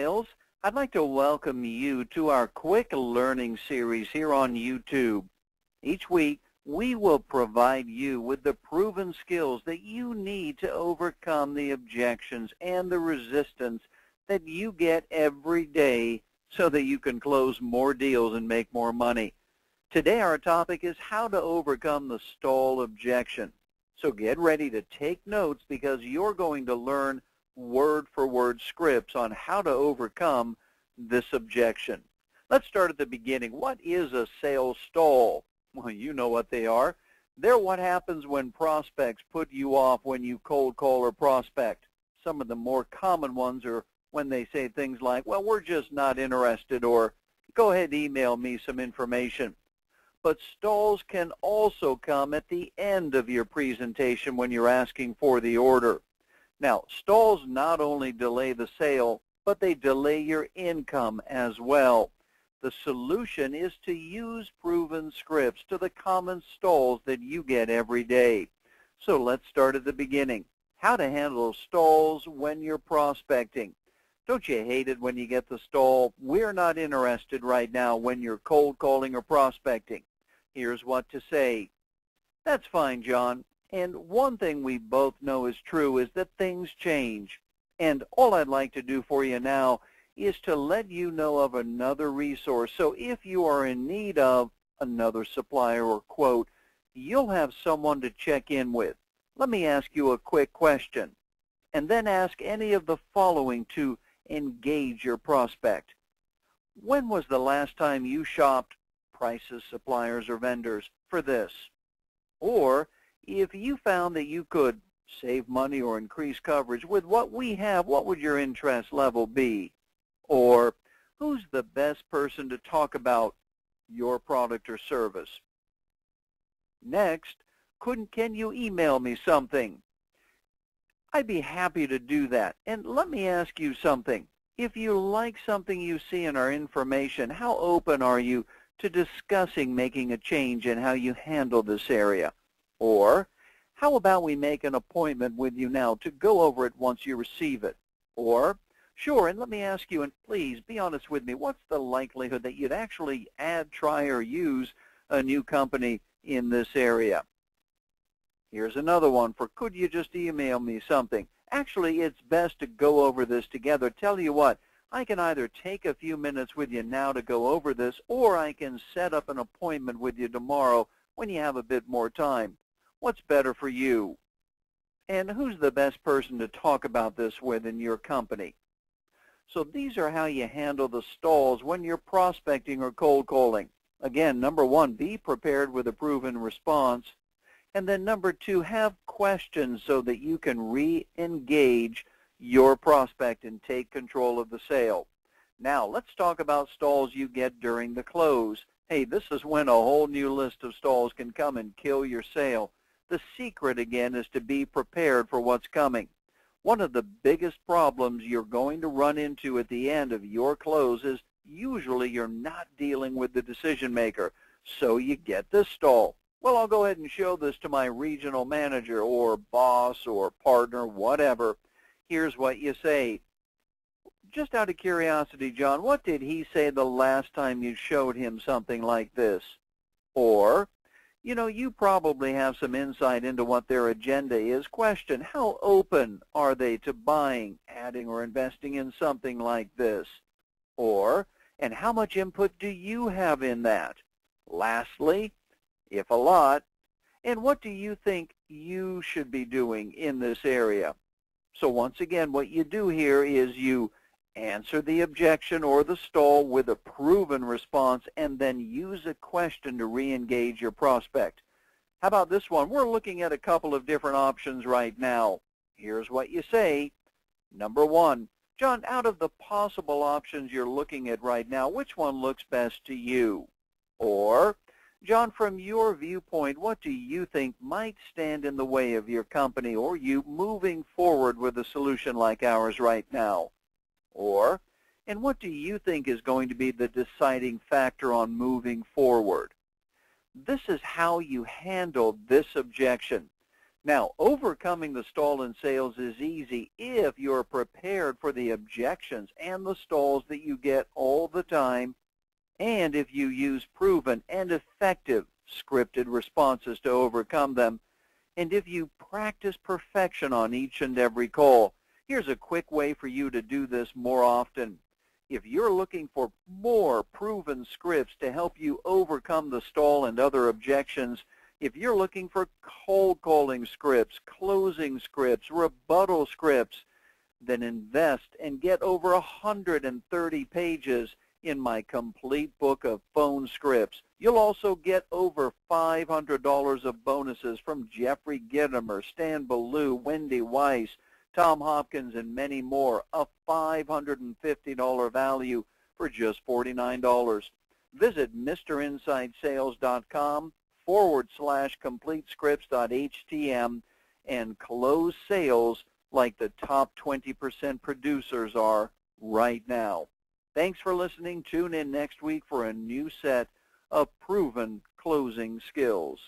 sales. I'd like to welcome you to our quick learning series here on YouTube. Each week, we will provide you with the proven skills that you need to overcome the objections and the resistance that you get every day so that you can close more deals and make more money. Today, our topic is how to overcome the stall objection. So get ready to take notes because you're going to learn word-for-word scripts on how to overcome this objection. Let's start at the beginning. What is a sales stall? Well, you know what they are. They're what happens when prospects put you off when you cold call or prospect. Some of the more common ones are when they say things like, well, we're just not interested, or go ahead and email me some information. But stalls can also come at the end of your presentation when you're asking for the order. Now, stalls not only delay the sale, but they delay your income as well. The solution is to use proven scripts to the common stalls that you get every day. So let's start at the beginning. How to handle stalls when you're prospecting. Don't you hate it when you get the stall, "We're not interested right now," when you're cold calling or prospecting? Here's what to say. "That's fine, John. And one thing we both know is true is that things change. And all I'd like to do for you now is to let you know of another resource. So if you are in need of another supplier or quote, you'll have someone to check in with. Let me ask you a quick question. And then ask any of the following to engage your prospect. When was the last time you shopped prices, suppliers, or vendors for this? Or if you found that you could save money or increase coverage with what we have, what would your interest level be? Or who's the best person to talk about your product or service? Next, can you email me something? I'd be happy to do that. And let me ask you something. If you like something you see in our information, how open are you to discussing making a change in how you handle this area? Or how about we make an appointment with you now to go over it once you receive it? Or, sure, and let me ask you, and please be honest with me, what's the likelihood that you'd actually add, try, or use a new company in this area? Here's another one for, could you just email me something? Actually, it's best to go over this together. Tell you what, I can either take a few minutes with you now to go over this, or I can set up an appointment with you tomorrow when you have a bit more time. What's better for you? And who's the best person to talk about this with in your company? So these are how you handle the stalls when you're prospecting or cold calling. Again, number one, be prepared with a proven response. And then number two, have questions so that you can re-engage your prospect and take control of the sale. Now, let's talk about stalls you get during the close. Hey, this is when a whole new list of stalls can come and kill your sale. The secret, again, is to be prepared for what's coming. One of the biggest problems you're going to run into at the end of your close is usually you're not dealing with the decision maker, so you get this stall. Well, I'll go ahead and show this to my regional manager or boss or partner, whatever. Here's what you say. Just out of curiosity, John, what did he say the last time you showed him something like this? Or, you know, you probably have some insight into what their agenda is. Question, how open are they to buying, adding, or investing in something like this? Or, and how much input do you have in that? Lastly, if a lot, and what do you think you should be doing in this area? So once again, what you do here is you answer the objection or the stall with a proven response and then use a question to re-engage your prospect. How about this one? We're looking at a couple of different options right now. Here's what you say. Number one, John, out of the possible options you're looking at right now, which one looks best to you? Or, John, from your viewpoint, what do you think might stand in the way of your company or you moving forward with a solution like ours right now? Or, and what do you think is going to be the deciding factor on moving forward? This is how you handle this objection. Now, overcoming the stall in sales is easy if you're prepared for the objections and the stalls that you get all the time, and if you use proven and effective scripted responses to overcome them, and if you practice perfection on each and every call. Here's a quick way for you to do this more often. If you're looking for more proven scripts to help you overcome the stall and other objections, if you're looking for cold calling scripts, closing scripts, rebuttal scripts, then invest and get over 130 pages in my complete book of phone scripts. You'll also get over $500 of bonuses from Jeffrey Gitomer, Stan Ballou, Wendy Weiss, Tom Hopkins, and many more, a $550 value for just $49. Visit mrinsidesales.com/completescripts.htm and close sales like the top 20% producers are right now. Thanks for listening. Tune in next week for a new set of proven closing skills.